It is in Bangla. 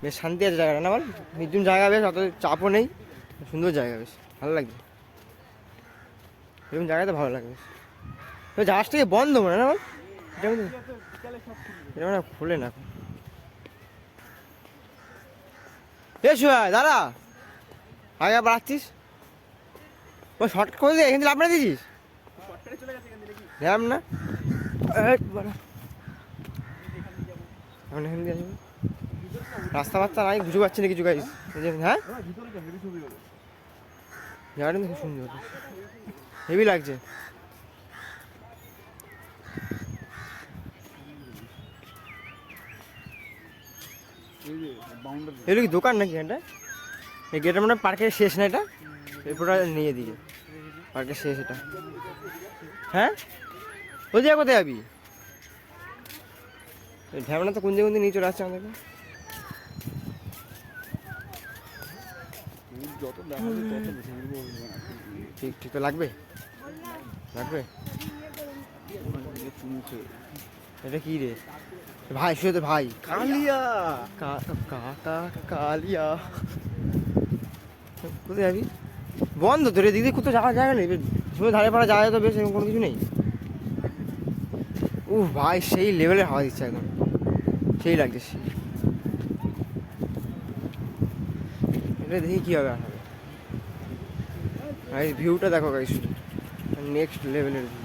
বেশ শান্তি আছে জায়গাটা না বল, নির্জন জায়গা, বেশ অত চাপও নেই, সুন্দর জায়গা, বেশ ভালো লাগছে। এরকম জায়গাতে ভালো লাগে বেশ। জাহাজ থেকে বন্ধ মনে না বল, এটা মানে খোলে না এখন। এ শুয়া দাদা, আগে বাড়াচ্ছিস ও শর্টকাট করে দিয়ে এখান থেকে আপনার দিয়েছিস না এখান দিয়ে আসবো, রাস্তা বাস্তা নাই, বুঝতে পারছি না কিছু গাইস। হ্যাঁ জায়গাটা খুব সুন্দর, হেভি লাগছে। এগুলো কি দোকান নাকি এটা? এই গেটের মানে পার্কের শেষ না এটা, এরপরটা নিয়ে দিকে পার্কের শেষ এটা। হ্যাঁ ওই জায়গা কোথায় যাবি? ঢ্যামনা তো কোন জায়গা নিয়ে চলে আসছে আমাদেরকে। ঠিক ঠিক তো লাগবে লাগবে। এটা কি রে ভাই? শুয়ে তো ভাই কালিয়া কাকা কালিয়া। কোথায় যাবি? বন্ধ তো রে দিদি, কোথাও যাওয়ার জায়গা নেই, সময় ধারে পাড়া যাওয়া তো বেশ, এরকম কোনো কিছু নেই। উহ ভাই সেই লেভেলের হাওয়া দিচ্ছে একদম, সেই লাগছে সেই। এটা দেখি কী হবে আসলে। গাইস ভিউটা দেখো গাইস, নেক্সট লেভেলের ভিউ।